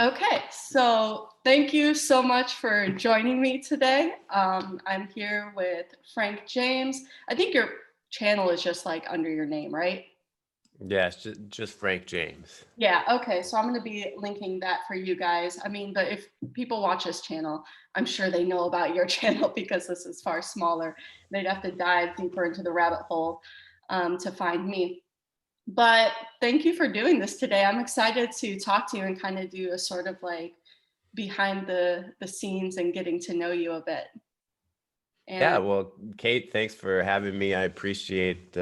Okay, so thank you so much for joining me today. I'm here with Frank James. I think your channel is just like under your name, right? Yeah, it's just Frank James. Yeah, okay, so I'm going to be linking that for you guys. I mean, but if people watch this channel, I'm sure they know about your channel because this is far smaller. They'd have to dive deeper into the rabbit hole to find me. But thank you for doing this today. I'm excited to talk to you and kind of do a sort of like behind the scenes and getting to know you a bit. Yeah, And well, Kate, thanks for having me. I appreciate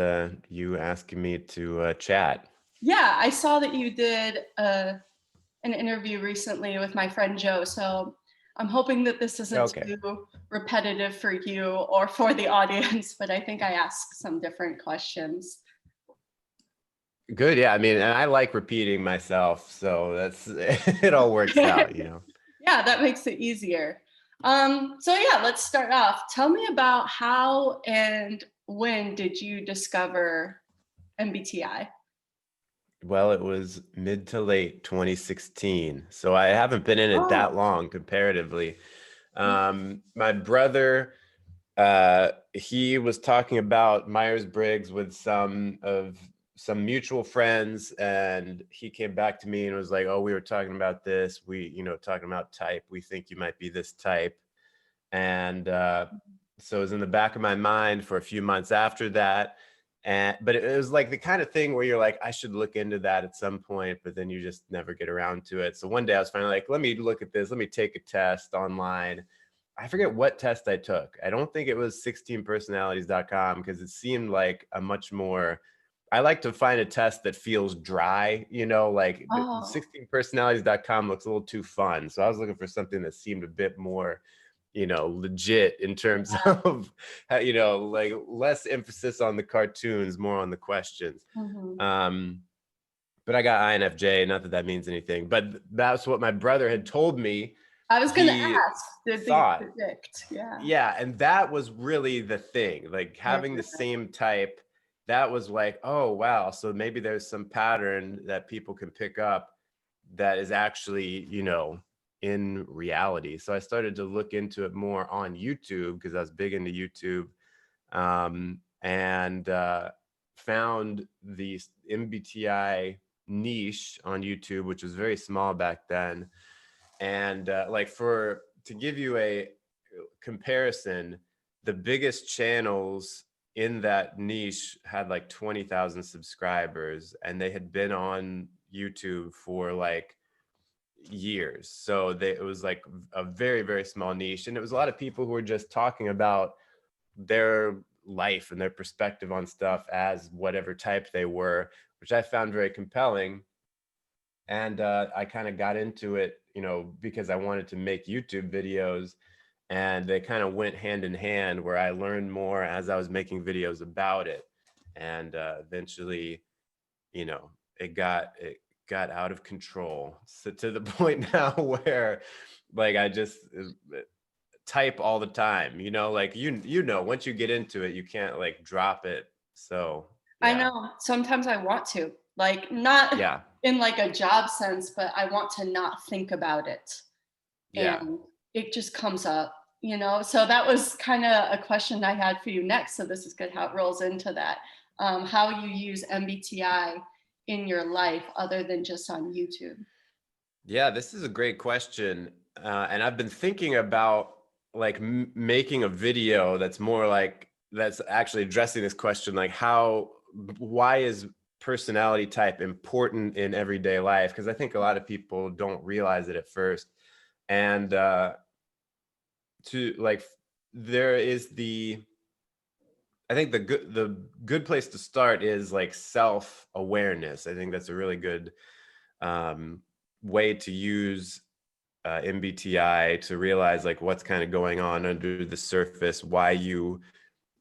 you asking me to chat. yeah, I saw that you did an interview recently with my friend Joe. So I'm hoping that this isn't Okay. too repetitive for you or for the audience, but I think I asked some different questions. Good. Yeah, I mean, and I like repeating myself, so that's it all works out. Yeah, that makes it easier. So yeah, let's start off. Tell me about how and when did you discover MBTI? Well, it was mid to late 2016, so I haven't been in it Oh, that long comparatively. yeah. My brother, he was talking about Myers-Briggs with some mutual friends, and he came back to me and was like, "Oh, we were talking about this. Talking about type. We think you might be this type." And so it was in the back of my mind for a few months after that. But it was like the kind of thing where you're like, I should look into that at some point, but then you just never get around to it. So one day I was finally like, let me look at this. Let me take a test online. I forget what test I took. I don't think it was 16personalities.com because it seemed like a much more, I like to find a test that feels dry, like Oh, 16personalities.com looks a little too fun. So I was looking for something that seemed a bit more legit in terms of, like less emphasis on the cartoons, more on the questions. mhm. Um, but I got INFJ, not that that means anything, but that's what my brother had told me. I was gonna He ask, did these thought, predict? Yeah. yeah, and that was really the thing, like Yeah. having the same type. That was like, oh wow, so maybe there's some pattern that people can pick up that is actually, in reality. So I started to look into it more on YouTube because I was big into YouTube, and found the MBTI niche on YouTube, which was very small back then. And like for to give you a comparison, the biggest channels in that niche had like 20,000 subscribers, and they had been on YouTube for like years. So it was like a very, very small niche. And it was a lot of people who were just talking about their life and their perspective on stuff as whatever type they were, which I found very compelling. And I kind of got into it, because I wanted to make YouTube videos. And they kind of went hand in hand where I learned more as I was making videos about it. And eventually, you know, it got out of control. So to the point now where like I just type all the time, like once you get into it, you can't like drop it. So I yeah. know. Sometimes I want to, like, not Yeah. in like a job sense, but I want to not think about it. Yeah. And it just comes up, you know? So that was kind of a question I had for you next. So this is good how it rolls into that. How you use MBTI in your life other than just on YouTube. Yeah, this is a great question. And I've been thinking about like making a video that's more like that's actually addressing this question, like why is personality type important in everyday life? Because I think a lot of people don't realize it at first. And to like, there is I think the good place to start is like self awareness. I think that's a really good um, way to use MBTI to realize like what's kind of going on under the surface, why you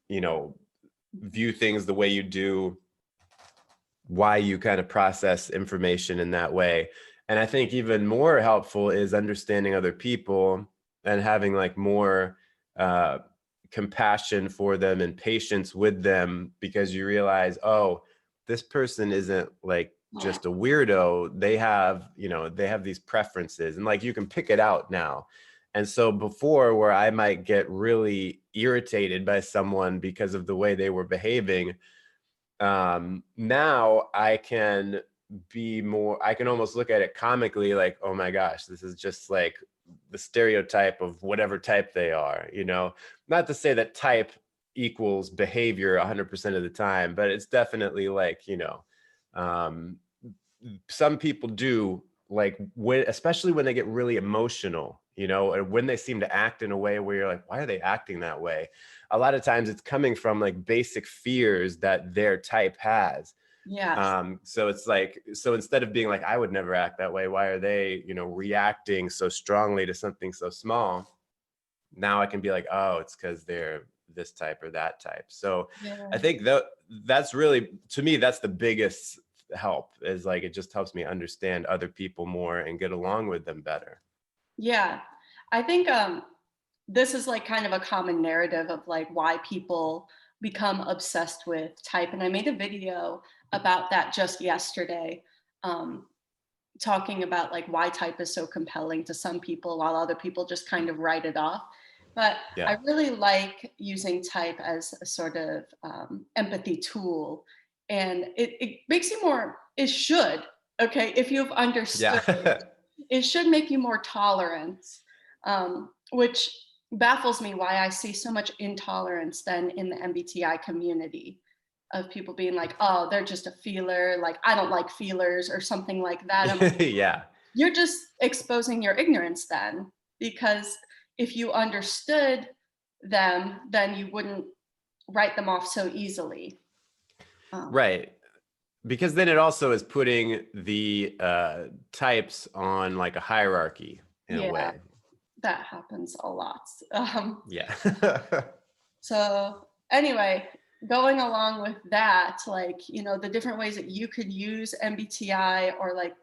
know view things the way you do, why you kind of process information in that way. And I think even more helpful is understanding other people and having like more uh, compassion for them and patience with them, because you realize, oh, this person isn't like just a weirdo. They have, they have these preferences, and like you can pick it out now. And so before, where I might get really irritated by someone because of the way they were behaving, now I can I can almost look at it comically, like, oh my gosh, this is just like the stereotype of whatever type they are, not to say that type equals behavior 100% of the time, but it's definitely like, um, some people do, like, especially when they get really emotional, and when they seem to act in a way where you're like, why are they acting that way? A lot of times it's coming from like basic fears that their type has. Yes. So it's like, so instead of being like, I would never act that way, why are they, reacting so strongly to something so small? Now I can be like, oh, it's because they're this type or that type. So Yeah. I think that's really, to me, that's the biggest help, is like, it just helps me understand other people more and get along with them better. Yeah. I think this is like kind of a common narrative of like why people become obsessed with type. And I made a video about that just yesterday, um, talking about like why type is so compelling to some people while other people just kind of write it off. But Yeah. I really like using type as a sort of empathy tool. And it makes you more, it should, okay, if you've understood, Yeah. it should make you more tolerant, which baffles me why I see so much intolerance then in the MBTI community, of people being like, oh, they're just a feeler, like I don't like feelers or something like that. I'm like, Yeah. you're just exposing your ignorance then, because if you understood them, then you wouldn't write them off so easily. Right. Because then it also is putting the types on like a hierarchy in a Yeah, way. that happens a lot. Yeah. So anyway, going along with that, like, the different ways that you could use MBTI, or like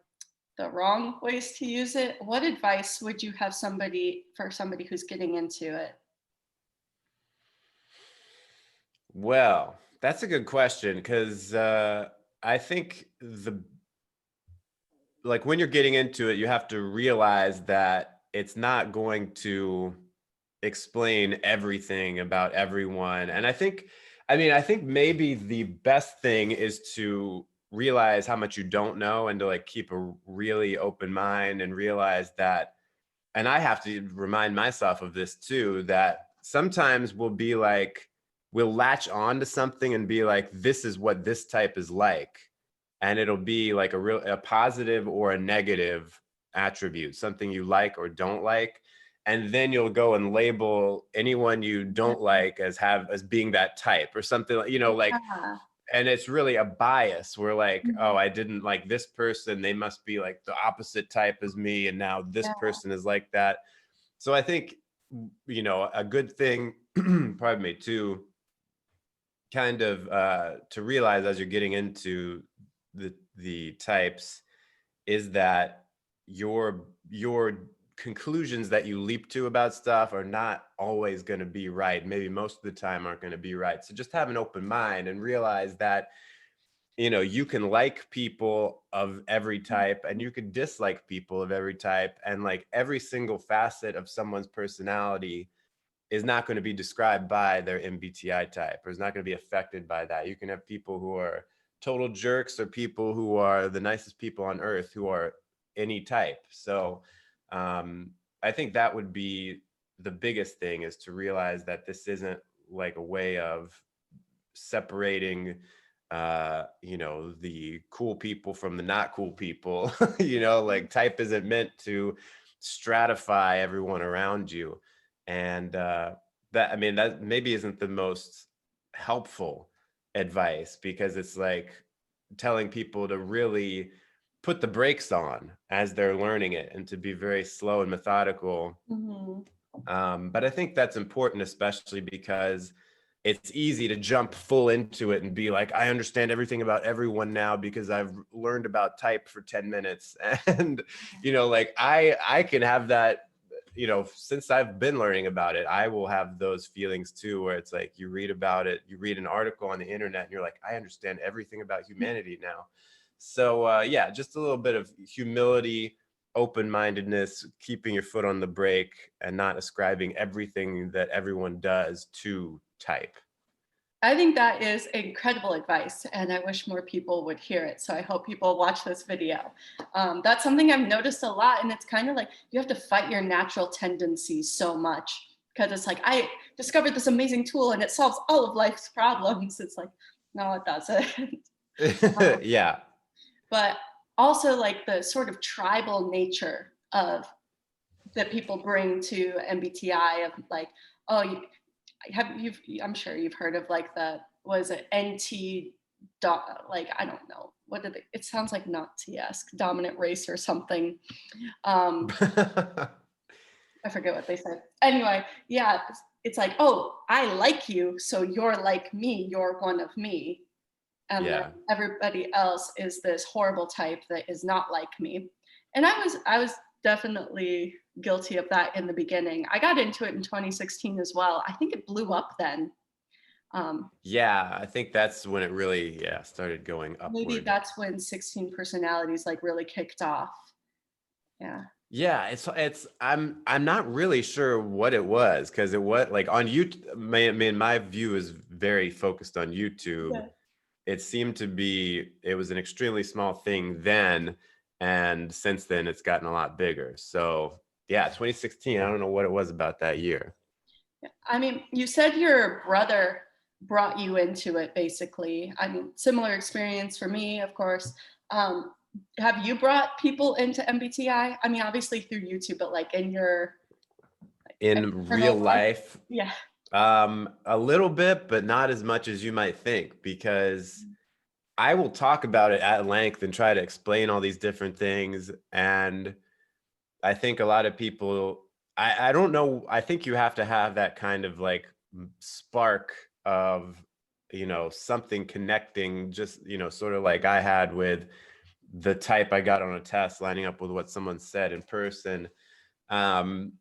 the wrong ways to use it, what advice would you have for somebody who's getting into it? Well, that's a good question, because I think like when you're getting into it, you have to realize that it's not going to explain everything about everyone. And I think maybe the best thing is to realize how much you don't know, and to like keep a really open mind and realize that, and I have to remind myself of this too, that sometimes we'll latch on to something and be like, this is what this type is like. And it'll be like a positive or a negative attribute, something you like or don't like. And then you'll go and label anyone you don't like as being that type or something, like, Yeah. and it's really a bias. We're like, oh, Mhm. I didn't like this person, they must be like the opposite type as me, and now this Yeah. person is like that. So I think, a good thing, pardon me, to kind of to realize as you're getting into the types, is that your conclusions that you leap to about stuff are not always going to be right. Maybe most of the time aren't going to be right. So just have an open mind and realize that, you can like people of every type, and you can dislike people of every type, and like every single facet of someone's personality is not going to be described by their MBTI type, or is not going to be affected by that. You can have people who are total jerks, or people who are the nicest people on earth, who are any type. So I think that would be the biggest thing, is to realize that this isn't like a way of separating the cool people from the not cool people. Like type isn't meant to stratify everyone around you. And that maybe isn't the most helpful advice, because it's like telling people to really put the brakes on as they're learning it, and to be very slow and methodical. Mhm. But I think that's important, especially because it's easy to jump full into it and be like, I understand everything about everyone now because I've learned about type for 10 minutes. And, like I can have that, since I've been learning about it, I will have those feelings too, where it's like, you read about it, you read an article on the internet and you're like, I understand everything about humanity now. So yeah, just a little bit of humility, open-mindedness, keeping your foot on the brake, and not ascribing everything that everyone does to type. I think that is incredible advice, and I wish more people would hear it. So I hope people watch this video. That's something I've noticed a lot, and it's kind of like you have to fight your natural tendencies so much because it's like I discovered this amazing tool and it solves all of life's problems. It's like, no, it doesn't. Um, Yeah. but also like the sort of tribal nature of that people bring to MBTI of like, oh, I'm sure you've heard of like the was it NT dot like I don't know what did it sounds like Nazi-esque dominant race or something. Um, I forget what they said. Anyway, yeah, it's like, oh, I like you, so you're like me, you're one of me. And then Yeah. everybody else is this horrible type that is not like me. And I was definitely guilty of that in the beginning. I got into it in 2016 as well. I think it blew up then. Um, Yeah, I think that's when it really, started going Maybe upward. that's when 16 personalities like really kicked off. Yeah. Yeah, I'm not really sure what it was, because it was like on YouTube. My view is very focused on YouTube. Yeah. It seemed to be, it was an extremely small thing then, and since then it's gotten a lot bigger. So yeah, 2016, I don't know what it was about that year. I mean, you said your brother brought you into it basically. I mean, similar experience for me, of course. Um, have you brought people into MBTI? I mean, obviously through YouTube, but like in your In external real life? life, Yeah. a little bit, but not as much as you might think, because I will talk about it at length and try to explain all these different things. And I think a lot of people, I don't know, I think you have to have that kind of like spark of, something connecting, just, sort of like I had with the type I got on a test, lining up with what someone said in person. Um,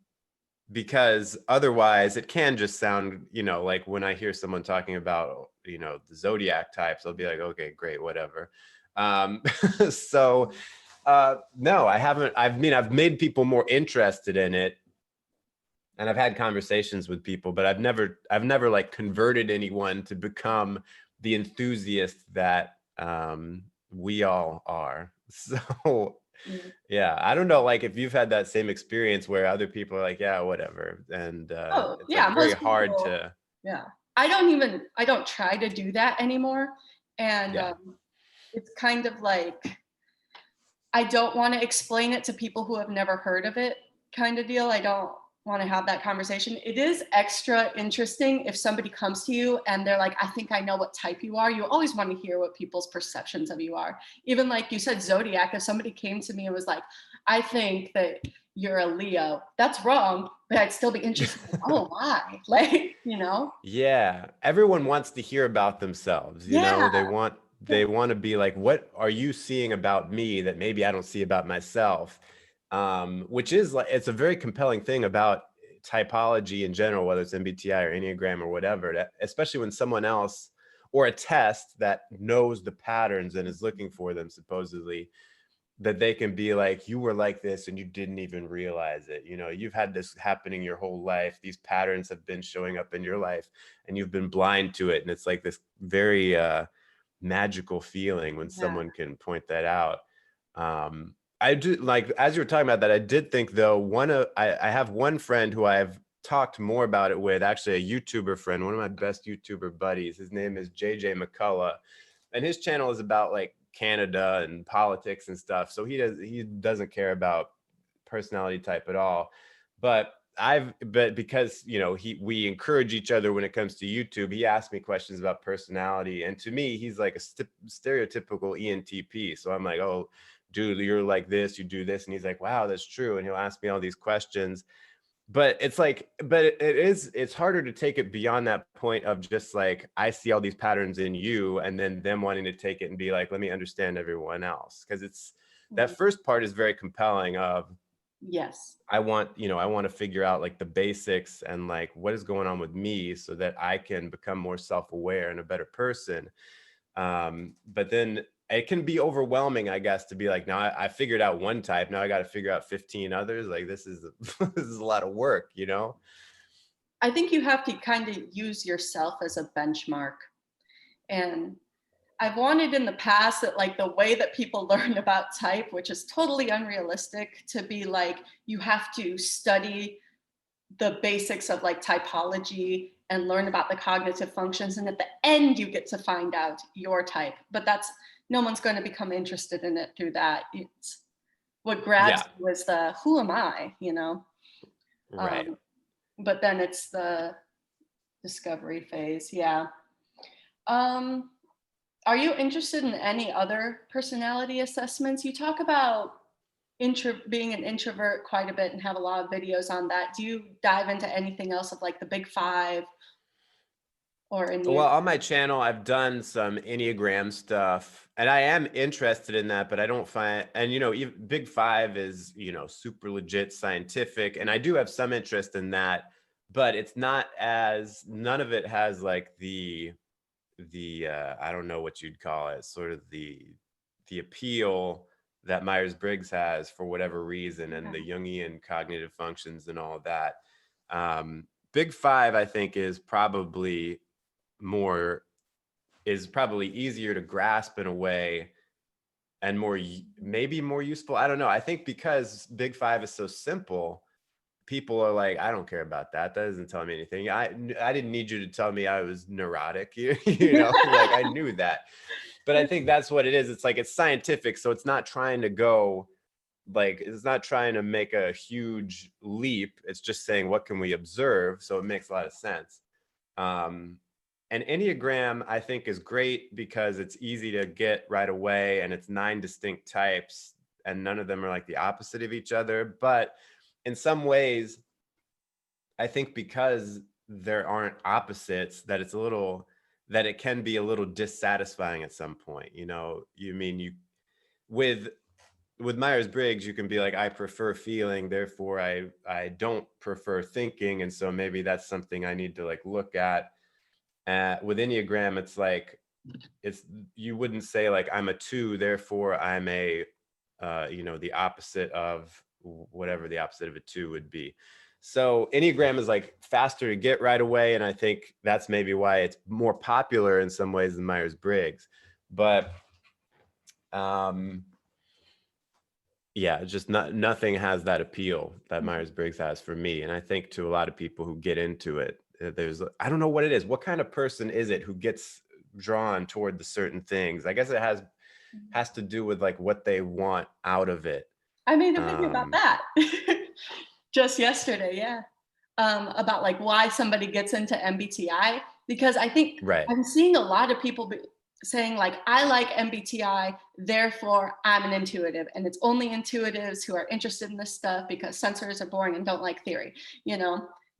because otherwise it can just sound, like when I hear someone talking about, the zodiac types, I'll be like, okay, great, whatever. Um, so no, I haven't. I've made people more interested in it, and I've had conversations with people, but I've never like converted anyone to become the enthusiast that we all are. So Mm. yeah, I don't know, like if you've had that same experience where other people are like, yeah, whatever, and Oh, it's yeah, like very most hard people, to, yeah. I don't try to do that anymore. And yeah. it's kind of like I don't want to explain it to people who have never heard of it kind of deal. I don't want to have that conversation. It is extra interesting if somebody comes to you and they're like, I think I know what type you are. You always want to hear what people's perceptions of you are. Even like you said, Zodiac, if somebody came to me and was like, I think that you're a Leo, that's wrong, but I'd still be interested. Oh, why? Like, Yeah, everyone wants to hear about themselves, Yeah. they want to be like, what are you seeing about me that maybe I don't see about myself? Which is like, it's a very compelling thing about typology in general, whether it's MBTI or Enneagram or whatever, that, especially when someone else, or a test that knows the patterns and is looking for them supposedly, that they can be like, you were like this and you didn't even realize it. You've had this happening your whole life. These patterns have been showing up in your life and you've been blind to it. And it's like this very magical feeling when Yeah. someone can point that out. I do, like, as you were talking about that, I did think though, I have one friend who I've talked more about it with, actually a YouTuber friend, one of my best YouTuber buddies. His name is JJ McCullough, and his channel is about like Canada and politics and stuff. So he doesn't care about personality type at all. But because we encourage each other when it comes to YouTube, he asked me questions about personality, and to me he's like a stereotypical ENTP. So I'm like, oh dude, you're like this, you do this, and he's like, wow, that's true, and he'll ask me all these questions. But it's like, it's harder to take it beyond that point of just like, I see all these patterns in you, and then them wanting to take it and be like, let me understand everyone else, because it's, that Mhm. first part is very compelling of, Yes. I want to figure out like the basics and like what is going on with me so that I can become more self-aware and a better person. But then it can be overwhelming, I guess, to be like, now I figured out one type. Now I got to figure out 15 others. Like this is this is a lot of work, you know? I think you have to kind of use yourself as a benchmark. And I've wanted in the past that like the way that people learn about type, which is totally unrealistic, to be like you have to study the basics of like typology and learn about the cognitive functions, and at the end you get to find out your type. But that's, no one's going to become interested in it through that. It's what grabs Yeah, you is the who am I, right. um, but then it's the discovery phase. Yeah. um, are you interested in any other personality assessments? You talk about being an introvert quite a bit and have a lot of videos on that. Do you dive into anything else of like the big five or Well, Enneagram? on my channel, I've done some Enneagram stuff, and I am interested in that, but I don't find, and even Big Five is, super legit scientific, and I do have some interest in that, but it's not as, none of it has like the I don't know what you'd call it, sort of the appeal that Myers-Briggs has for whatever reason, and the Jungian cognitive functions and all of that. Big Five, I think, more is probably easier to grasp in a way, and maybe more useful. I don't know. I think because Big Five is so simple, people are like, I don't care about that. That doesn't tell me anything. I didn't need you to tell me I was neurotic. Like I knew that. But I think that's what it is. It's like it's scientific, so it's not trying to go like, it's not trying to make a huge leap. It's just saying what can we observe, so it makes a lot of sense. um and Enneagram, I think, is great because it's easy to get right away, and it's 9 distinct types, and none of them are like the opposite of each other. But in some ways, I think because there aren't opposites, that it can be a little dissatisfying at some point. With Myers-Briggs, you can be like, I prefer feeling, therefore I don't prefer thinking, and so maybe that's something I need to like look at. With Enneagram, it's like, you wouldn't say like I'm a 2, therefore I'm a the opposite of whatever the opposite of a 2 would be. So Enneagram is like faster to get right away, and I think that's maybe why it's more popular in some ways than Myers-Briggs. But yeah, just nothing has that appeal that Myers-Briggs has for me. And I think to a lot of people who get into it, I don't know what it is. What kind of person is it who gets drawn toward the certain things? I guess it has to do with like what they want out of it. I made a video about Um, that just yesterday. Yeah. About like why somebody gets into MBTI, because I think right. I'm seeing a lot of people saying like, I like MBTI, therefore I'm an intuitive, and it's only intuitives who are interested in this stuff because sensors are boring and don't like theory,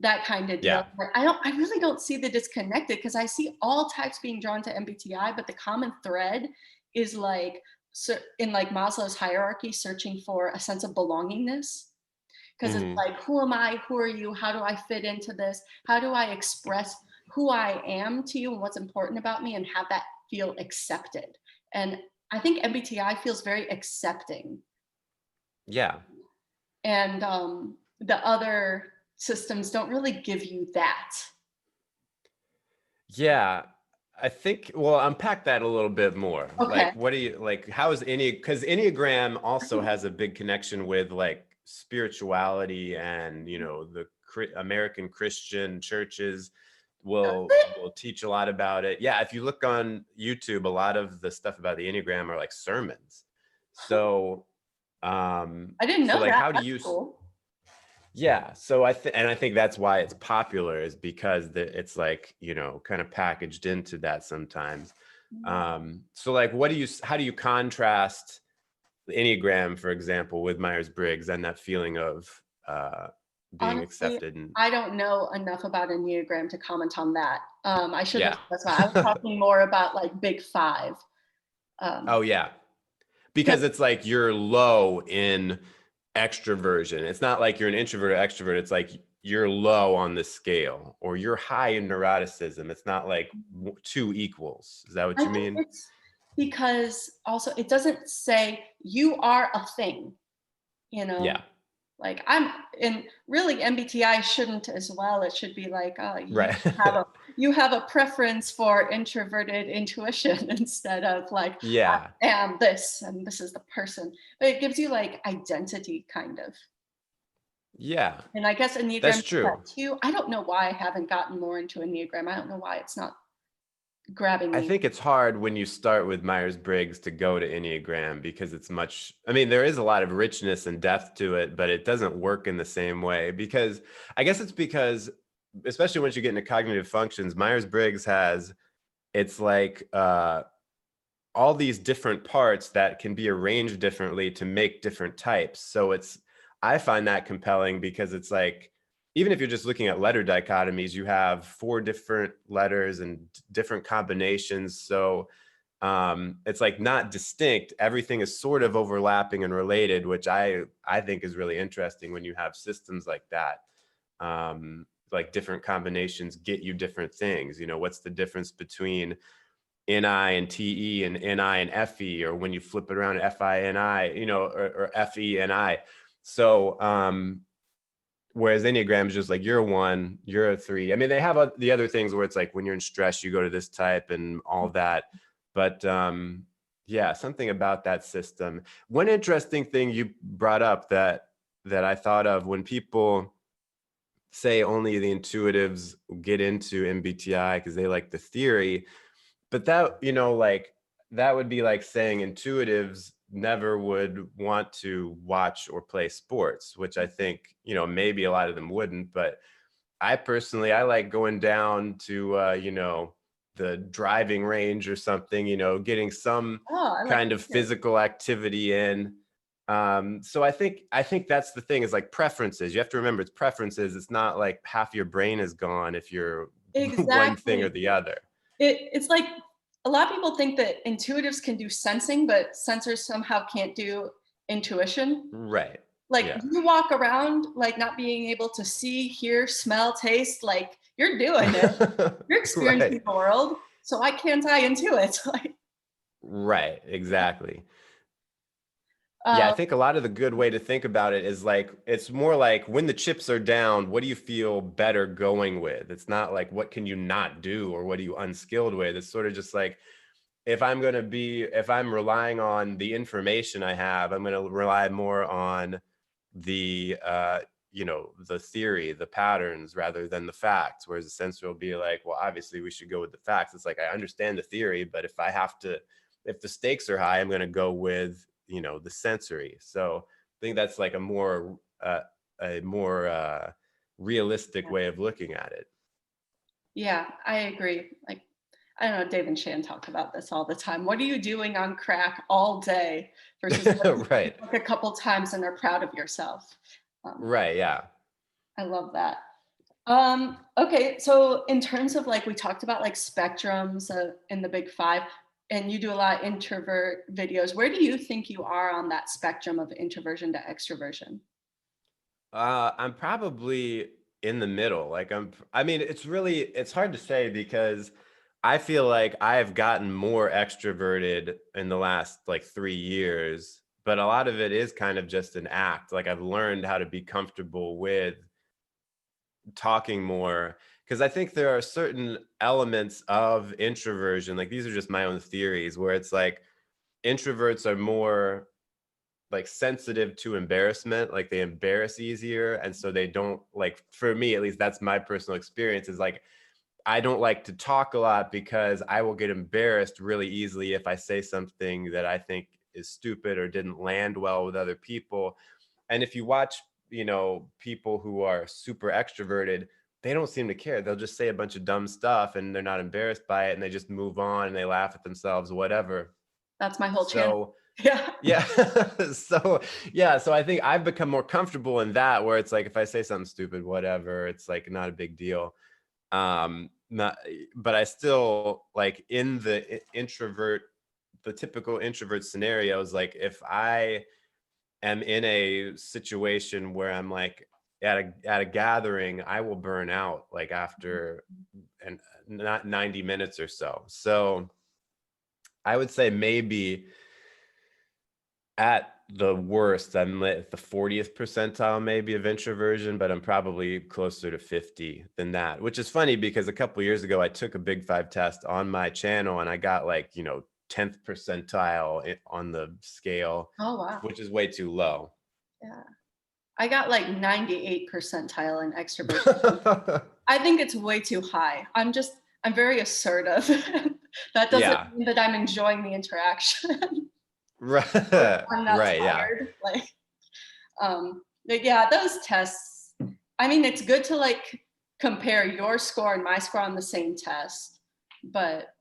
that kind of deal. Yeah. But I really don't see the disconnected, because I see all types being drawn to MBTI, but the common thread is like, in like Maslow's hierarchy, searching for a sense of belongingness. Because it's Mhm. like, who am I? Who are you? How do I fit into this? How do I express who I am to you and what's important about me, and have that feel accepted? And I think MBTI feels very accepting. Yeah. And the other systems don't really give you that. Yeah. I think, well, unpack that a little bit more. Okay. Like, what do you like? How is because Enneagram also has a big connection with like spirituality, and the American Christian churches will teach a lot about it. Yeah, if you look on YouTube, a lot of the stuff about the Enneagram are like sermons. So, I didn't so know like, that. how do That's you? cool. Yeah, so I think that's why it's popular, is because it's like, kind of packaged into that sometimes. So like, how do you contrast the Enneagram, for example, with Myers-Briggs, and that feeling of being Honestly, accepted? And I don't know enough about Enneagram to comment on that. I should have yeah. specified. I was talking more about like big five. Oh Um, yeah, because because it's like you're low in extroversion. It's not like you're an introvert or extrovert. It's like you're low on the scale, or you're high in neuroticism. It's not like 2 equals. Is that what I you think mean? because also it doesn't say you are a thing, you know, Yeah. like I'm and really MBTI shouldn't as well. It should be like, oh, Right. you have a preference for introverted intuition instead of like Yeah. I am this and this is the person. But it gives you like identity kind of. Yeah. And I guess Enneagram That's does that true. too. I don't know why I haven't gotten more into Enneagram. I don't know why it's not grabbing I me. think it's hard when you start with Myers-Briggs to go to Enneagram because it's much, I mean, there is a lot of richness and depth to it, but it doesn't work in the same way because I guess it's because, especially once you get into cognitive functions, Myers-Briggs has, it's like all these different parts that can be arranged differently to make different types. So it's, I find that compelling because it's like, even if you're just looking at letter dichotomies, you have 4 different letters and different combinations. So it's like not distinct. Everything is sort of overlapping and related, which I think is really interesting when you have systems like that. Like different combinations get you different things. You know, what's the difference between NI and TE and NI and FE, or when you flip it around FINI, you know, or FENI. So, whereas Enneagram is just like, you're a 1, you're a 3. I mean, they have the other things where it's like, when you're in stress, you go to this type and all that. But yeah, something about that system. One interesting thing you brought up that I thought of when people say only the intuitives get into MBTI because they like the theory, but that, you know, like that would be like saying intuitives never would want to watch or play sports, which I think, you know, maybe a lot of them wouldn't. But I personally, I like going down to, you know, the driving range or something, you know, getting some Oh, I like kind that of too. physical activity in. So I think that's the thing, is like preferences. You have to remember, it's preferences. It's not like half your brain is gone if you're one thing or Exactly. the other. It's like a lot of people think that intuitives can do sensing, but sensors somehow can't do intuition. Right. Like Yeah. you walk around like not being able to see, hear, smell, taste, like you're doing it. You're experiencing Right. the world. So why can't I intuit? Like, Right. Exactly. Yeah, I um, think a lot of the good way to think about it is like, it's more like when the chips are down, what do you feel better going with? It's not like what can you not do or what are you unskilled with? It's sort of just like, if I'm relying on the information I have, I'm going to rely more on the, you know, the theory, the patterns rather than the facts. Whereas the sensor will be like, well, obviously we should go with the facts. It's like, I understand the theory, but if the stakes are high, I'm going to go with, you know, the sensory. So I think that's like a more realistic way of looking at it. yeah, I agree. Like, I don't know, Dave and Shan talk about this all the time. What are you doing on crack all day versus what you Right. took a couple times and are proud of yourself? Um, Right. Yeah. I love that. Okay, so in terms of like we talked about like spectrums in the big five, and you do a lot of introvert videos. Where do you think you are on that spectrum of introversion to extroversion? I'm probably in the middle. I mean, it's hard to say because I feel like I've gotten more extroverted in the last like 3 years, but a lot of it is kind of just an act. Like I've learned how to be comfortable with talking more because I think there are certain elements of introversion. Like these are just my own theories where it's like introverts are more like sensitive to embarrassment, like they embarrass easier, and so they don't, like, for me at least, that's my personal experience, is like I don't like to talk a lot because I will get embarrassed really easily if I say something that I think is stupid or didn't land well with other people. And if you watch, you know, people who are super extroverted, they don't seem to care. They'll just say a bunch of dumb stuff and they're not embarrassed by it and they just move on and they laugh at themselves, whatever. That's my whole channel. So Yeah. yeah. So yeah, so I think I've become more comfortable in that, where it's like if I say something stupid, whatever, it's like not a big deal. Not, but I still like in the typical introvert scenarios, like if I am in a situation where I'm like at a gathering, I will burn out like after and not 90 minutes or so. So I would say maybe at the worst, I'm at the 40th percentile maybe of introversion, but I'm probably closer to 50 than that, which is funny because a couple of years ago, I took a Big Five test on my channel and I got like, 10th percentile on the scale, Oh, wow. which is way too low. Yeah. I got like 98 percentile in extroversion. I think it's way too high. I'm very assertive. That doesn't Yeah. mean that I'm enjoying the interaction. Right. I'm not Right. Yeah. tired. But yeah, those tests, I mean, it's good to like compare your score and my score on the same test, but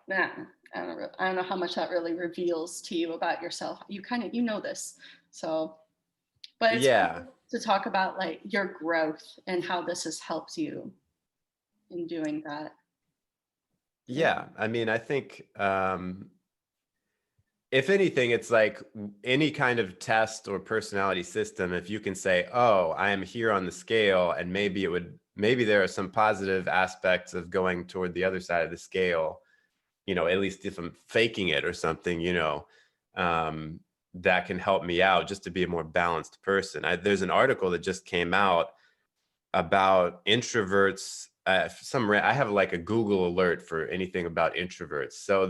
nah, I don't know how much that really reveals to you about yourself. You know this. So, but it's Yeah. fun to talk about like your growth and how this has helped you in doing that. Yeah. Yeah. I mean, I think if anything, it's like any kind of test or personality system. If you can say, oh, I am here on the scale, and maybe there are some positive aspects of going toward the other side of the scale, at least if I'm faking it or something, that can help me out just to be a more balanced person. There's an article that just came out about introverts. I have like a Google alert for anything about introverts. So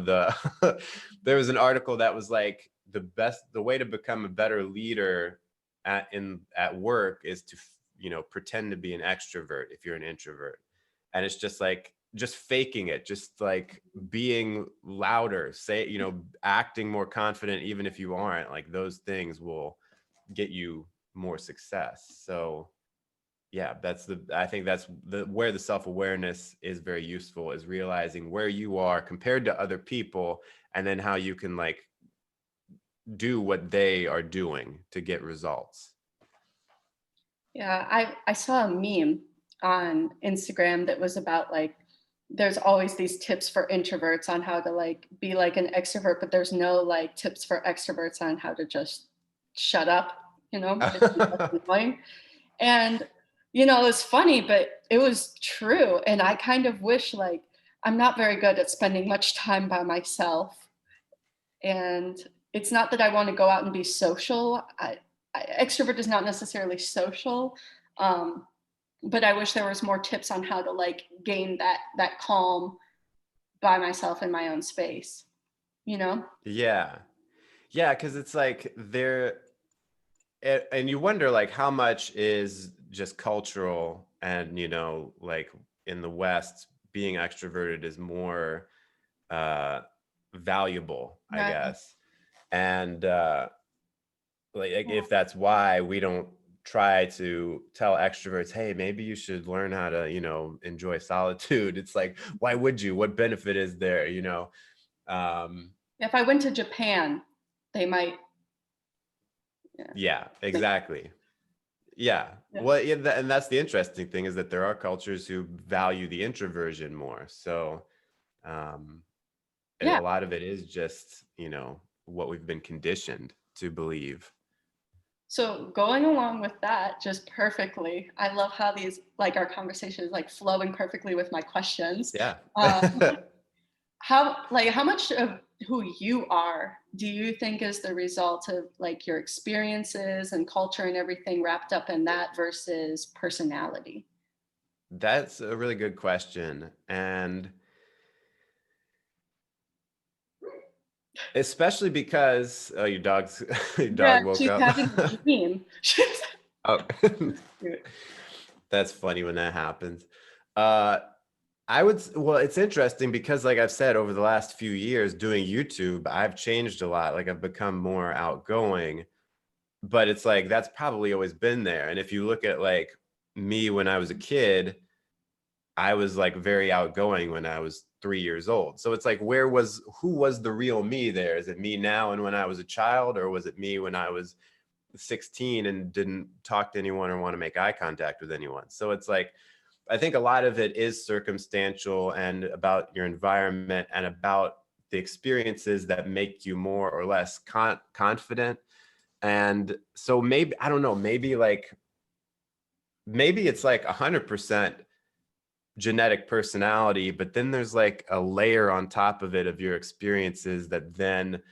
there was an article that was like the way to become a better leader at work is to pretend to be an extrovert if you're an introvert, and it's just faking it, just like being louder, acting more confident even if you aren't. Like those things will get you more success. So yeah, I think that's where the self-awareness is very useful, is realizing where you are compared to other people, and then how you can like do what they are doing to get results. Yeah, I saw a meme on Instagram that was about like there's always these tips for introverts on how to like be like an extrovert, but there's no like tips for extroverts on how to just shut up, if you're annoying. And it was funny, but it was true. And I kind of wish like I'm not very good at spending much time by myself. And it's not that I want to go out and be social. Extrovert is not necessarily social. Um, but I wish there was more tips on how to like gain that calm by myself in my own space, you know? Yeah. Yeah, because it's like and you wonder like how much is just cultural, and like in the West, being extroverted is more uh valuable, I Right. guess. And like if that's why we don't try to tell extroverts, hey, maybe you should learn how to enjoy solitude. It's like, why would you? What benefit is there? um If I went to Japan, they might, yeah, yeah, think, exactly. Yeah. yeah. Well, yeah, and that's the interesting thing, is that there are cultures who value the introversion more. So um a Yeah. lot of it is just what we've been conditioned to believe. So going along with that just perfectly, I love how these like our conversation is like flowing perfectly with my questions. Yeah. Um, how much of who you are do you think is the result of like your experiences and culture and everything wrapped up in that versus personality? That's a really good question. And especially because your your Yeah, dog woke she's up. having a dream. Oh, that's funny when that happens. Uh, well, it's interesting because, like I've said, over the last few years doing YouTube, I've changed a lot. Like I've become more outgoing, but it's like that's probably always been there. And if you look at like me when I was a kid, I was like very outgoing when I was 3 years old. So it's like, who was the real me there? Is it me now and when I was a child, or was it me when I was 16 and didn't talk to anyone or want to make eye contact with anyone? So it's like, I think a lot of it is circumstantial and about your environment and about the experiences that make you more or less confident. And so maybe, I don't know, maybe it's like 100% genetic personality, but then there's like a layer on top of it of your experiences that then,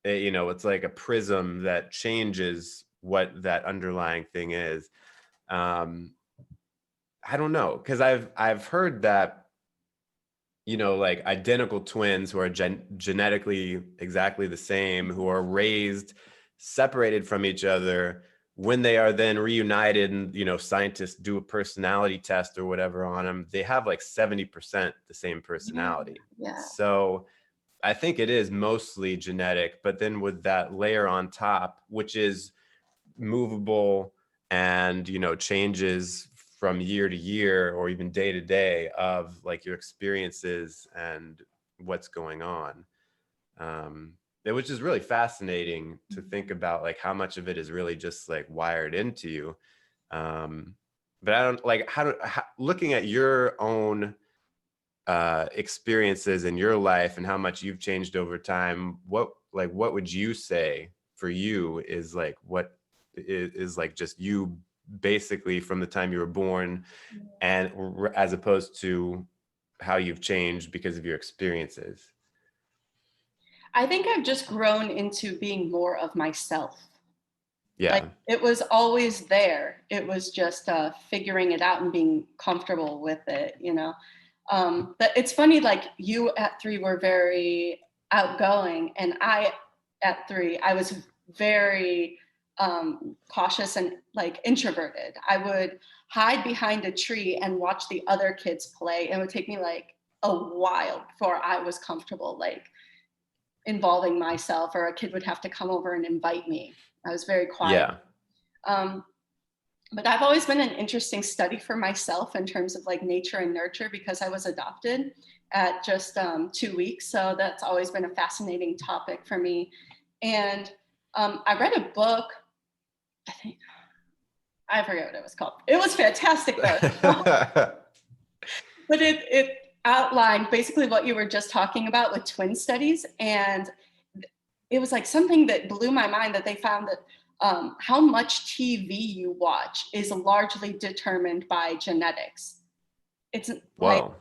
you know, it's like a prism that changes what that underlying thing is. I don't know, because I've heard that, you know, like identical twins who are genetically exactly the same, who are raised separated from each other, when they are then reunited and, you know, scientists do a personality test or whatever on them, they have like 70% the same Yeah. personality. Yeah. So I think it is mostly genetic, but then with that layer on top, which is movable and, you know, changes from year to year or even day to day of like your experiences and what's going on, which is really fascinating to think about, like how much of it is really just like wired into you. But I don't like looking at your own experiences in your life and how much you've changed over time, what would you say for you is like what is like just you basically from the time you were born, and as opposed to how you've changed because of your experiences? I think I've just grown into being more of myself. Like Yeah. it was always there. It was just figuring it out and being comfortable with it, you know. But it's funny, like you at 3 were very outgoing, and I at 3, I was very cautious and like introverted. I would hide behind a tree and watch the other kids play. It would take me like a while before I was comfortable, like involving myself, or a kid would have to come over and invite me. I was very quiet. Yeah. Um, but I've always been an interesting study for myself in terms of like nature and nurture, because I was adopted at just 2 weeks. So that's always been a fascinating topic for me. And I read a book, I think, I forget what it was called. It was fantastic though. But it outlined basically what you were just talking about with twin studies. And it was like something that blew my mind, that they found that how much TV you watch is largely determined by genetics. It's like Whoa.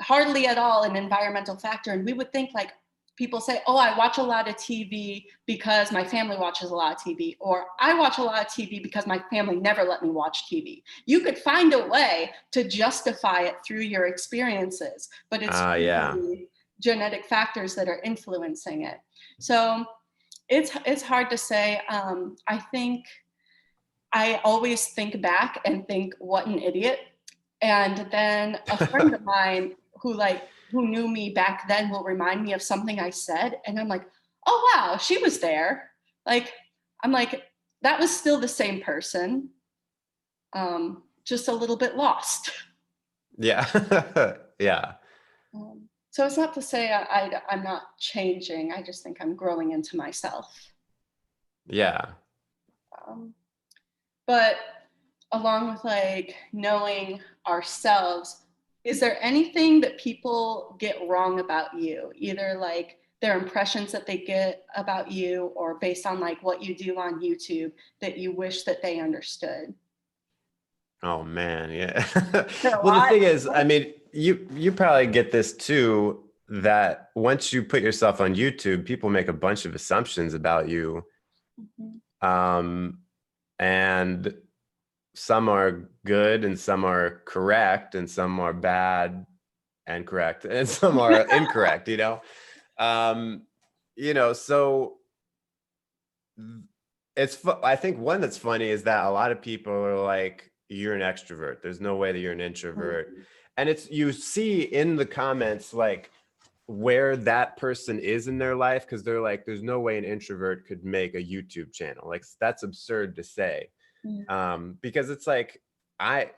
hardly at all an environmental factor. And we would think, like, people say, oh, I watch a lot of TV because my family watches a lot of TV, or I watch a lot of TV because my family never let me watch TV. You could find a way to justify it through your experiences, but it's Yeah. really genetic factors that are influencing it. So it's hard to say. I think I always think back and think, what an idiot. And then a friend of mine who knew me back then will remind me of something I said. And I'm like, oh, wow, she was there. Like, I'm like, that was still the same person, just a little bit lost. Yeah. Yeah. So it's not to say I'm not changing. I just think I'm growing into myself. Yeah. Um, but along with like knowing ourselves, is there anything that people get wrong about you, either like their impressions that they get about you, or based on like what you do on YouTube, that you wish that they understood? Oh man, yeah. There are a Well, the lot. thing is, I mean, you probably get this too, that once you put yourself on YouTube, people make a bunch of assumptions about you. Mhm. Um, and some are good and some are correct and some are bad and correct and some are incorrect, you know? Um, so I think one that's funny is that a lot of people are like, you're an extrovert. There's no way that you're an introvert. And you see in the comments, like where that person is in their life. Cause they're like, there's no way an introvert could make a YouTube channel. Like that's absurd to say. Yeah. Because it's like, I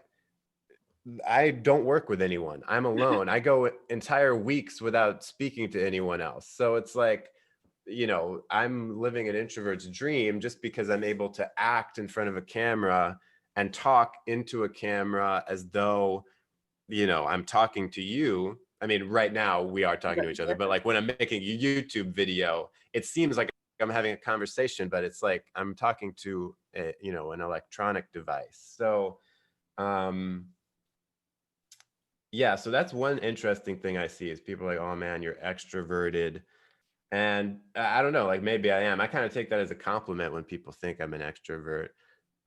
don't work with anyone. I'm alone. I go entire weeks without speaking to anyone else. So it's like, I'm living an introvert's dream just because I'm able to act in front of a camera and talk into a camera as though, I'm talking to you. I mean, right now we are talking to each other, but like when I'm making a YouTube video, it seems like I'm having a conversation, but it's like I'm talking to an electronic device. So, Yeah, so that's one interesting thing I see is people are like, oh man, you're extroverted. And I don't know, like maybe I am. I kind of take that as a compliment when people think I'm an extrovert.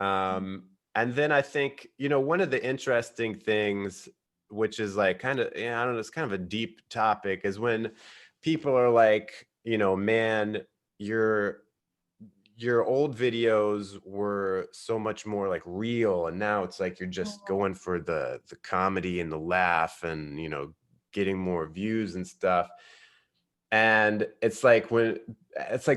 And then I think, one of the interesting things, which is like kind of, yeah, I don't know, it's kind of a deep topic, is when people are like, man, your your old videos were so much more like real, and now it's like you're just Mhm. going for the comedy and the laugh and getting more views and stuff. And it's like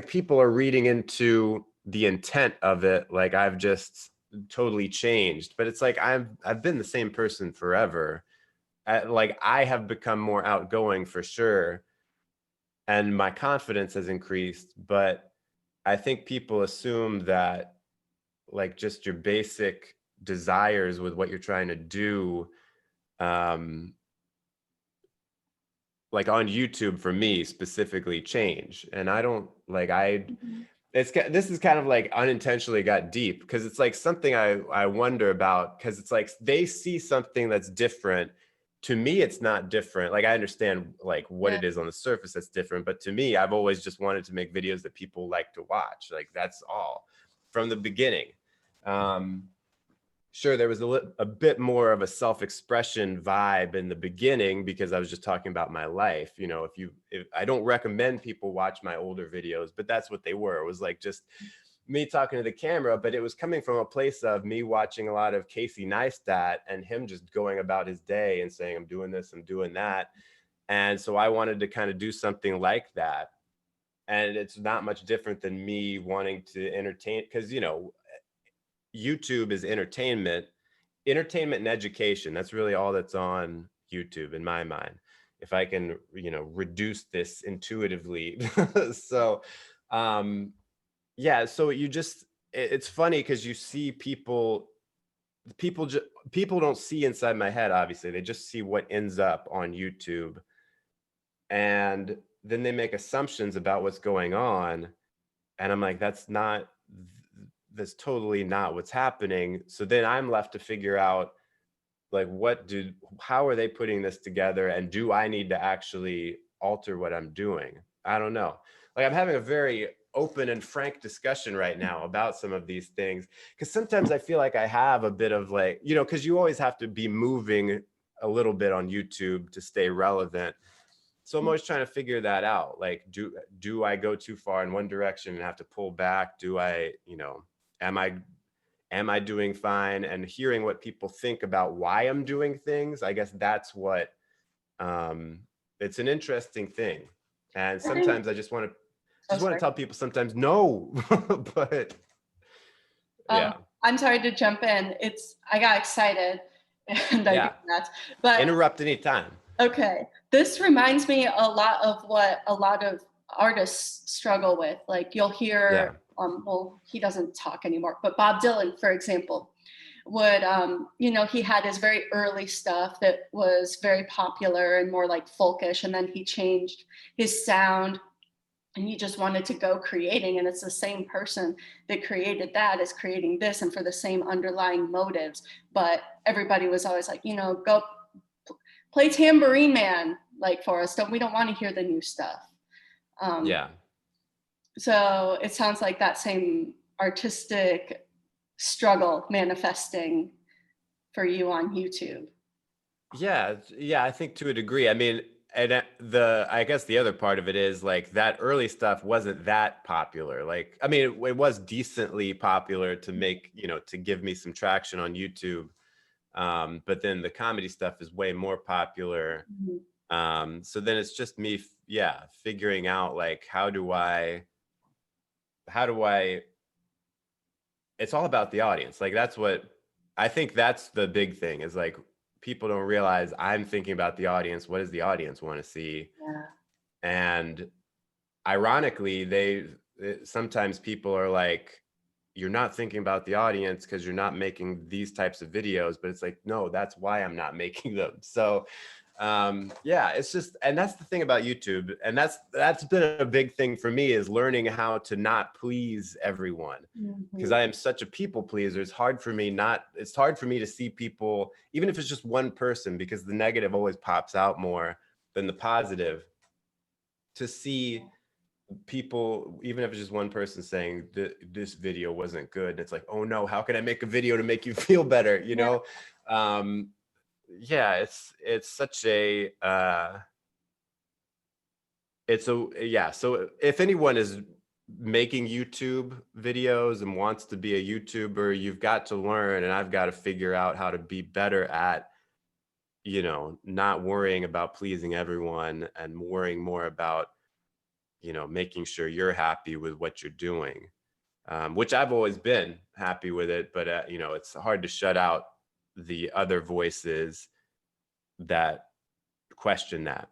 people are reading into the intent of it, like I've just totally changed, but it's like I've been the same person forever. Like I have become more outgoing for sure, and my confidence has increased, but I think people assume that like just your basic desires with what you're trying to do, um like on YouTube for me specifically, change. And I don't like Mhm. this is kind of like unintentionally got deep, because it's like something I wonder about, because it's like they see something that's different. To me it's not different. Like I understand like what Yeah. it is on the surface that's different, but to me I've always just wanted to make videos that people like to watch. Like that's all from the beginning. um Sure, there was a bit more of a self-expression vibe in the beginning because I was just talking about my life. If I don't recommend people watch my older videos, but that's what they were. It was like just me talking to the camera, but it was coming from a place of me watching a lot of Casey Neistat and him just going about his day and saying, I'm doing this, I'm doing that. And so I wanted to kind of do something like that. And it's not much different than me wanting to entertain, because, YouTube is entertainment and education. That's really all that's on YouTube in my mind, if I can reduce this intuitively. So yeah, so it's funny because you see people don't see inside my head, obviously. They just see what ends up on YouTube, and then they make assumptions about what's going on, and I'm like, that's totally not what's happening. So then I'm left to figure out, like, how are they putting this together, and do I need to actually alter what I'm doing? I don't know. Like, I'm having a very open and frank discussion right now about some of these things, because sometimes I feel like I have a bit of like, because you always have to be moving a little bit on YouTube to stay relevant. So I'm always trying to figure that out. Like, do I go too far in one direction and have to pull back? Do I, am I doing fine? And hearing what people think about why I'm doing things, I guess that's what, um it's an interesting thing. And I think, sometimes I just want to oh, sorry. tell people sometimes no. But Um, yeah. I'm sorry to jump in. I got excited and I do Yeah, that. But interrupt anytime. okay, this reminds me a lot of what a lot of artists struggle with. Like you'll Yeah. hear, well, he doesn't talk anymore, but Bob Dylan, for example, would, he had his very early stuff that was very popular and more like folkish, and then he changed his sound and he just wanted to go creating, and it's the same person that created that is creating this and for the same underlying motives. But everybody was always like, go play Tambourine Man, like, for us. We don't want to hear the new stuff. um, Yeah. so it sounds like that same artistic struggle manifesting for you on YouTube. Yeah, yeah, I think to a degree. I mean, and I guess the other part of it is like that early stuff wasn't that popular. Like, I mean, it was decently popular to make, to give me some traction on YouTube. But then the comedy stuff is way more popular. Mhm. So then it's just me, yeah, figuring out like how do I it's all about the audience. Like that's what I think that's the big thing, is like people don't realize I'm thinking about the audience. What does the audience want to see? Yeah. And ironically, sometimes people are like, you're not thinking about the audience because you're not making these types of videos. But it's like, no, that's why I'm not making them. So Yeah, it's just, and that's the thing about YouTube, and that's been a big thing for me, is learning how to not please everyone, because I am such a people pleaser. It's hard for me to see people, even if it's just one person, because the negative always pops out more than the positive, to see people, even if it's just one person saying this video wasn't good, and it's like, oh no, how can I make a video to make you feel better, you know? Yeah, it's such a yeah, so if anyone is making YouTube videos and wants to be a YouTuber, you've got to learn, and I've got to figure out how to be better at, you know, not worrying about pleasing everyone and worrying more about, you know, making sure you're happy with what you're doing, which I've always been happy with it, but you know, it's hard to shut out the other voices that question that.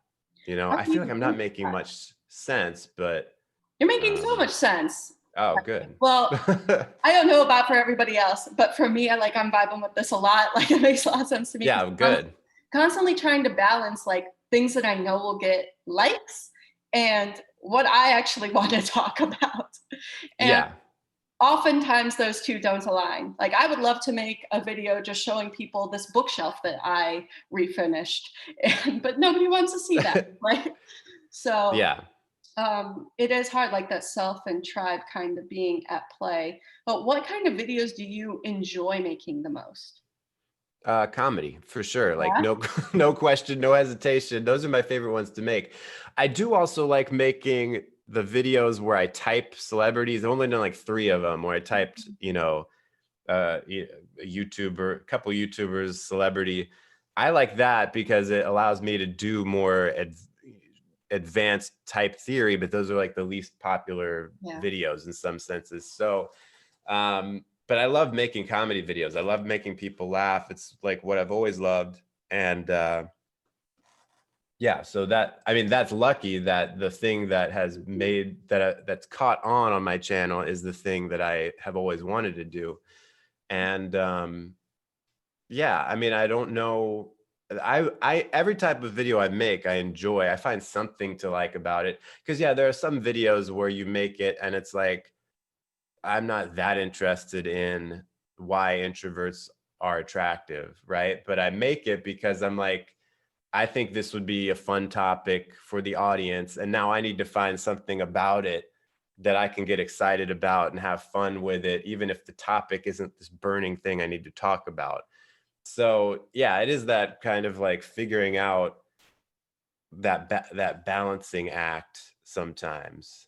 You know, How I do feel you like I'm not do making that? much sense, but You're making so much sense. oh, good. Well, I don't know about for everybody else, but for me, I'm vibing with this a lot. Like, it makes a lot of sense to me. Yeah, good. Constantly trying to balance like things that I know will get likes and what I actually want to talk about. And Yeah. oftentimes those two don't align. Like, I would love to make a video just showing people this bookshelf that I refinished, but nobody wants to see that. Like, so Yeah. it is hard, like that self and tribe kind of being at play. But what kind of videos do you enjoy making the most? Comedy for sure. Like, Yeah. no, no question, no hesitation. Those are my favorite ones to make. I do also like making the videos where I type celebrities. I've only done like 3 of them where I typed, you know, a YouTuber, a couple YouTubers, celebrity. I like that because it allows me to do more advanced type theory, but those are like the least popular Yeah. videos in some senses. So, but I love making comedy videos. I love making people laugh. It's like what I've always loved. And yeah, so that, I mean, that's lucky that the thing that has made that that's caught on my channel is the thing that I have always wanted to do. And yeah, I mean, I don't know. I every type of video I make, I enjoy. I find something to like about it. Because yeah, there are some videos where you make it and it's like, I'm not that interested in why introverts are attractive, right? But I make it because I'm like, I think this would be a fun topic for the audience. And now I need to find something about it that I can get excited about and have fun with it, even if the topic isn't this burning thing I need to talk about. So yeah, it is that kind of like figuring out that balancing act sometimes,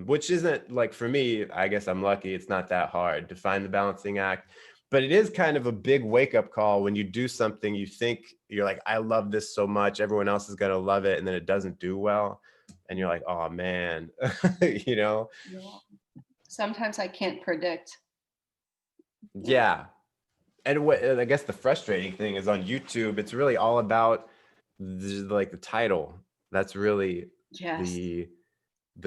which isn't, like, for me, I guess I'm lucky, it's not that hard to find the balancing act, but it is kind of a big wake up call when you do something you think you're like, I love this so much, everyone else is going to love it, and then it doesn't do well, and you're like, oh man. You know. Yeah. Sometimes I can't predict. Yeah. And what I guess the frustrating thing is, on YouTube, it's really all about like the title. That's really Yes. the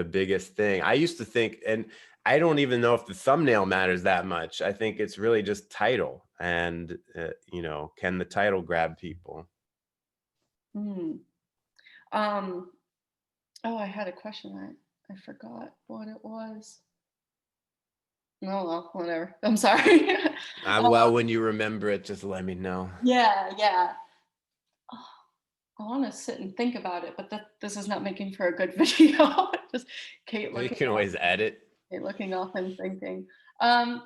biggest thing. I used to think, and I don't even know if the thumbnail matters that much. I think it's really just title, and you know, can the title grab people? Hmm. Oh, I had a question. I forgot what it was. Oh well, whatever. I'm sorry. Well, when you remember it, just let me know. Yeah, yeah. Oh, I want to sit and think about it, but this is not making for a good video. Just Kate You looking can off, always edit. Kate looking off and thinking. Um,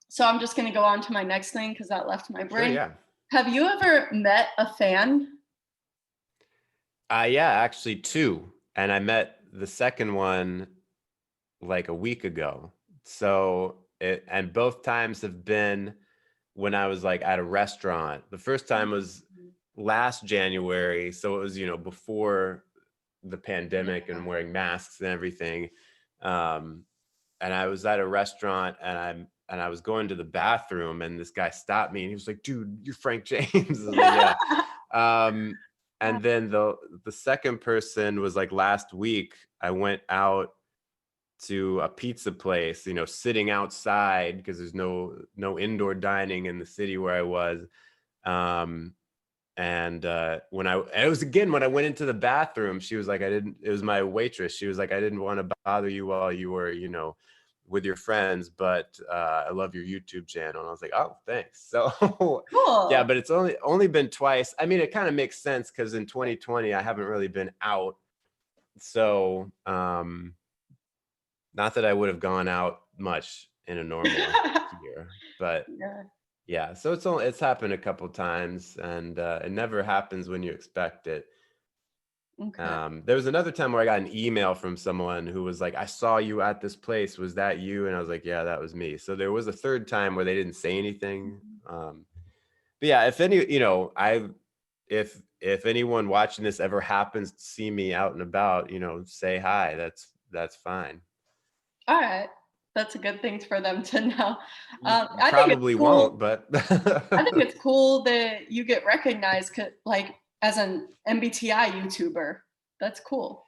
so I'm just gonna go on to my next thing because that left my Sure, brain. yeah. Have you ever met a fan? Yeah, actually 2, and I met the second one like a week ago. So and both times have been when I was like at a restaurant. The first time was last January, so it was, you know, before the pandemic and wearing masks and everything. Um, and I was at a restaurant, and I was going to the bathroom, and this guy stopped me and he was like, "Dude, you're Frank James." I was like, "Yeah." And then the second person was like last week. I went out to a pizza place, you know, sitting outside because there's no indoor dining in the city where I was. Um, And when it was again when I went into the bathroom, she was like, it was my waitress. She was like, I didn't want to bother you while you were, with your friends, but I love your YouTube channel. And I was like, oh, thanks. So yeah, Cool. but it's only been twice. I mean, it kind of makes sense because in 2020 I haven't really been out. So not that I would have gone out much in a normal year, but Yeah. yeah, so it's happened a couple times, and it never happens when you expect it. Okay. There was another time where I got an email from someone who was like, I saw you at this place. Was that you? And I was like, yeah, that was me. So there was a third time where they didn't say anything. Mhm. But yeah, if any, if anyone watching this ever happens to see me out and about, say hi. That's fine. All right. That's a good thing for them to know. You I think it's probably won't, cool. but I think it's cool that you get recognized like as an MBTI YouTuber. That's cool.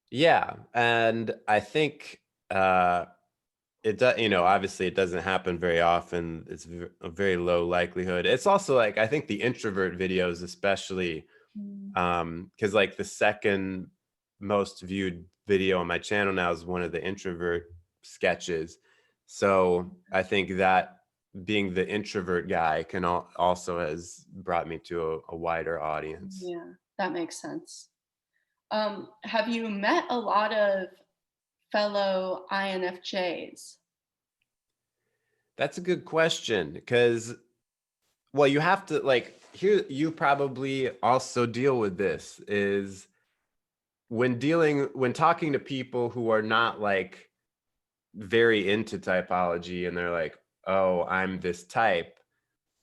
yeah. And I think it does, obviously it doesn't happen very often. It's a very low likelihood. It's also like, I think the introvert videos, especially, Mm. because like the second most viewed video on my channel now is one of the introvert sketches. So I think that being the introvert guy also has brought me to a wider audience. Yeah, that makes sense. Have you met a lot of fellow INFJs? That's a good question because, well, you have to like here, you probably also deal with this is when talking to people who are not like very into typology and they're like, oh, I'm this type,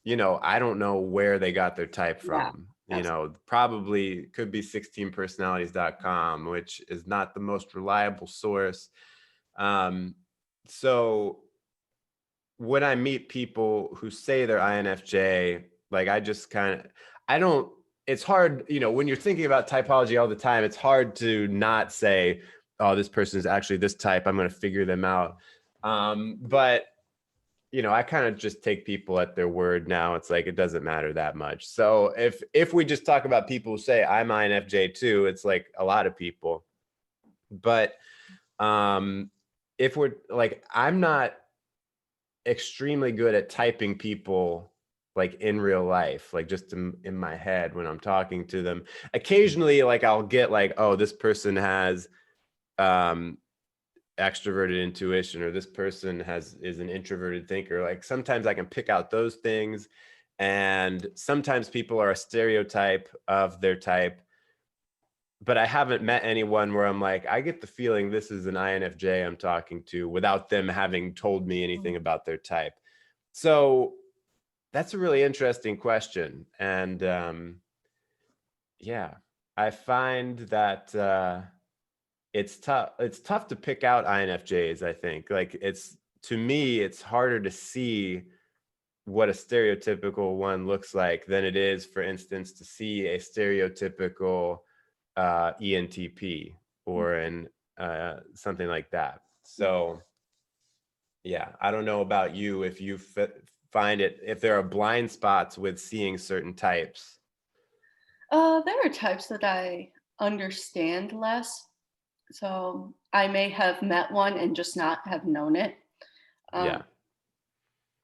I don't know where they got their type Yeah, from. absolutely. Probably could be 16personalities.com, which is not the most reliable source. So when I meet people who say they're INFJ, like I just kind of, I don't, it's hard, when you're thinking about typology all the time, it's hard to not say, oh, this person is actually this type. I'm going to figure them out. But I kind of just take people at their word now. It's like it doesn't matter that much. So if we just talk about people who say I'm INFJ too, it's like a lot of people. But if we're like, I'm not extremely good at typing people like in real life, like just in my head when I'm talking to them. Occasionally, like I'll get like, oh, this person has um extroverted intuition, or this person is an introverted thinker. Like sometimes I can pick out those things, and sometimes people are a stereotype of their type, but I haven't met anyone where I'm like, I get the feeling this is an INFJ I'm talking to without them having told me anything about their type. So that's a really interesting question. And yeah, I find that it's tough to pick out INFJs. I think like to me it's harder to see what a stereotypical one looks like than it is, for instance, to see a stereotypical ENTP or an something like that. So yeah, I don't know about you, if you find it, if there are blind spots with seeing certain types. There are types that I understand less. So I may have met one and just not have known it. Yeah. Um,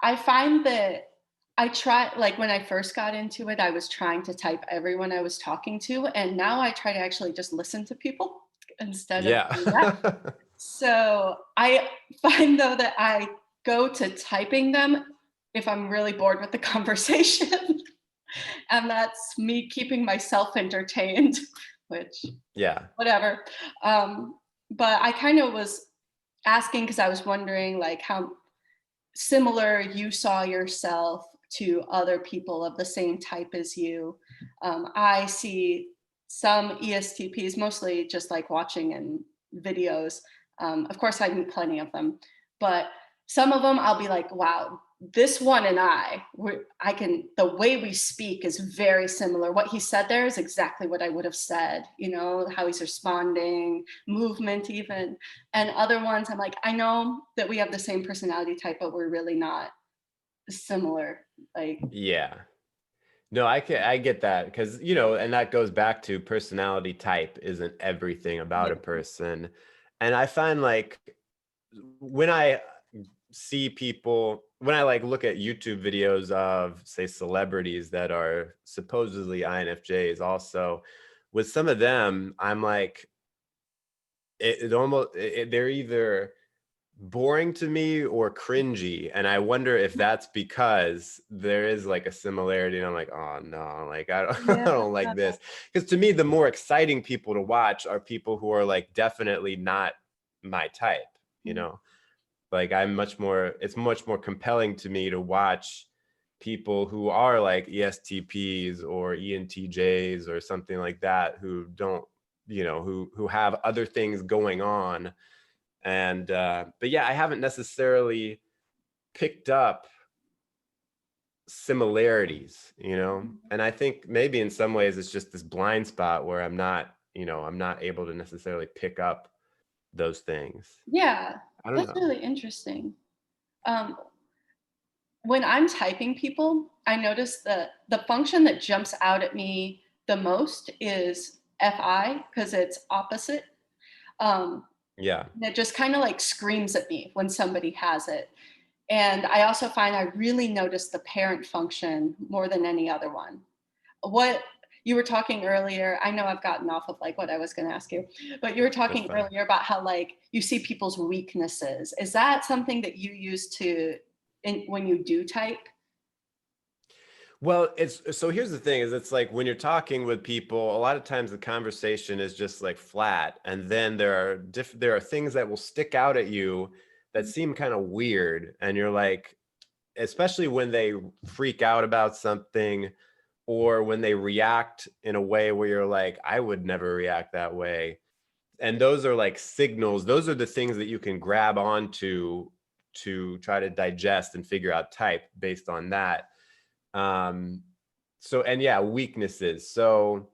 I find that I try, like when I first got into it, I was trying to type everyone I was talking to. And now I try to actually just listen to people instead of Yeah. doing that. So I find though that I go to typing them if I'm really bored with the conversation. And that's me keeping myself entertained, which Yeah. whatever. But I kind of was asking because I was wondering like how similar you saw yourself to other people of the same type as you. I see some ESTPs, mostly just like watching in videos. Of course, I meet plenty of them, but some of them I'll be like, wow, this one and I can, the way we speak is very similar. What he said there is exactly what I would have said, how he's responding, movement, even. And other ones, I'm like, I know that we have the same personality type, but we're really not similar. Like, Yeah. No, I get that because, you know, and that goes back to personality type isn't everything about Yeah. a person. And I find like when I see people, when I like look at YouTube videos of say celebrities that are supposedly INFJs also, with some of them, I'm like, it almost, they're either boring to me or cringy, and I wonder if that's because there is like a similarity and I'm like, oh no, like I don't, I Yeah. don't like this, because to me the more exciting people to watch are people who are like definitely not my type, you know. Like I'm much more, it's much more compelling to me to watch people who are like ESTPs or ENTJs or something like that, who don't, you know, who have other things going on. And but yeah, I haven't necessarily picked up similarities, you know. And I think maybe in some ways it's just this blind spot where I'm not, you know, I'm not able to necessarily pick up those things. Yeah, I don't that's know. really interesting. Um, when I'm typing people, I notice that the function that jumps out at me the most is FI because it's opposite. Um, Yeah. and it just kind of like screams at me when somebody has it. And I also find I really notice the parent function more than any other one. What you were talking earlier, I know I've gotten off of like what I was going to ask you, but you were That's talking fine. earlier about how like you see people's weaknesses. Is that something that you use when you do type? Well, it's so here's the thing is it's like when you're talking with people, a lot of times the conversation is just like flat. And then there are things that will stick out at you that seem kind of weird. And you're like, especially when they freak out about something or when they react in a way where you're like, I would never react that way. And those are like signals. Those are the things that you can grab onto to try to digest and figure out type based on that. um so, and yeah, weaknesses. So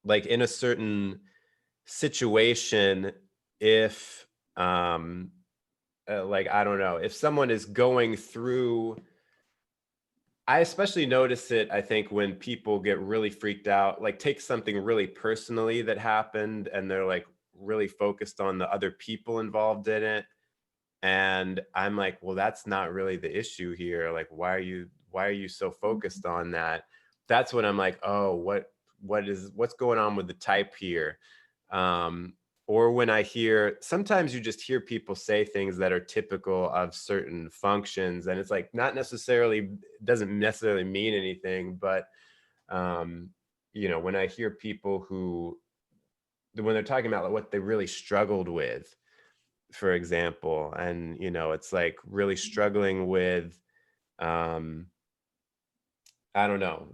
like in a certain situation, if like I don't know, if someone is going through, I especially notice it, I think, when people get really freaked out, like take something really personally that happened and they're like really focused on the other people involved in it. And I'm like, well, that's not really the issue here. Like, why are you so focused on that? That's when I'm like, oh, what's going on with the type here? Um, or when I hear, sometimes you just hear people say things that are typical of certain functions, and it's like not necessarily, doesn't necessarily mean anything, but um, you know, when I hear people who, when they're talking about like what they really struggled with, for example, and you know, it's like really struggling with um I don't know,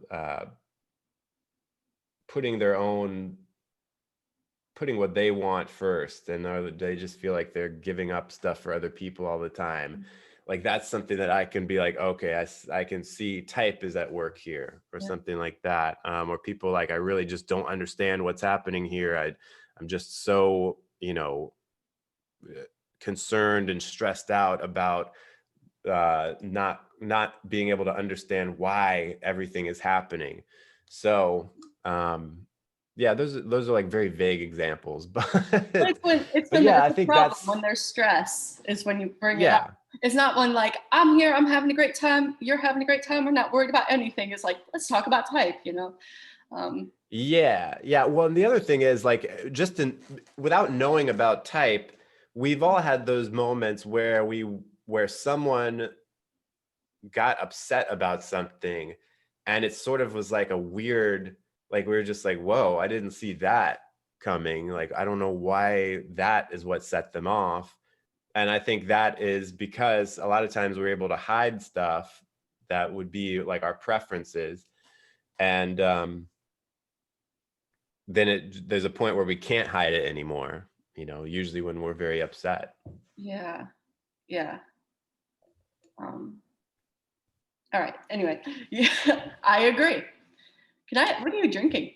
putting their own, putting what they want first, and they just feel like they're giving up stuff for other people all the time. Like that's something that I can be like, okay, I can see type is at work here, or Yeah. something like that. Or people like, I really just don't understand what's happening here. I'm just so, you know, concerned and stressed out about not being able to understand why everything is happening. So yeah, those are like very vague examples, but It's but when yeah, there's I a think problem, that's, when there's stress is when you bring it up. yeah. It's not when like I'm here, I'm having a great time, you're having a great time, we're not worried about anything. It's like let's talk about type, you know. Um, Yeah, yeah. Well, and the other thing is like just in, without knowing about type, we've all had those moments where where someone got upset about something, and it sort of was like a weird, like we were just like, whoa, I didn't see that coming. Like I don't know why that is what set them off. And I think that is because a lot of times we're able to hide stuff that would be like our preferences. And then there's a point where we can't hide it anymore, you know, usually when we're very upset. yeah, yeah. Um, all right. Anyway, yeah, I agree. What are you drinking?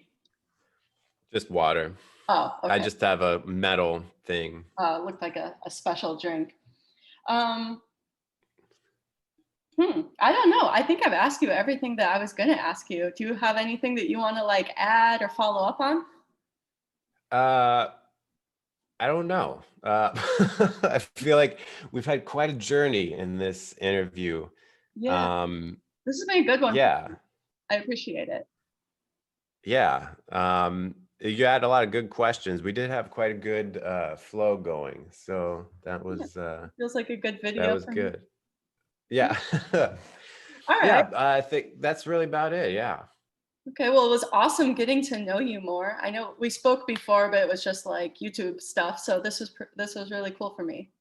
Just water. Oh, I okay. just have a metal thing. Looked like a special drink. Um, I don't know. I think I've asked you everything that I was going to ask you. Do you have anything that you want to like add or follow up on? Uh, I don't know. I feel like we've had quite a journey in this interview. Yeah, Um, this has been a good one. yeah, I appreciate it. yeah. You had a lot of good questions. We did have quite a good flow going, so Yeah, feels like a good that video was for me. good. Yeah. Yeah. All right. Yeah, I think that's really about it. Yeah. Okay. Well, it was awesome getting to know you more. I know we spoke before, but it was just like YouTube stuff. So this was really cool for me.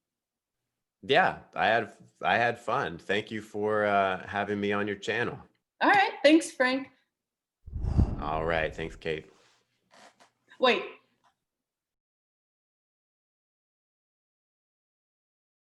Yeah, I had fun. Thank you for having me on your channel. All right. Thanks, Frank. All right, thanks, Kate. Wait,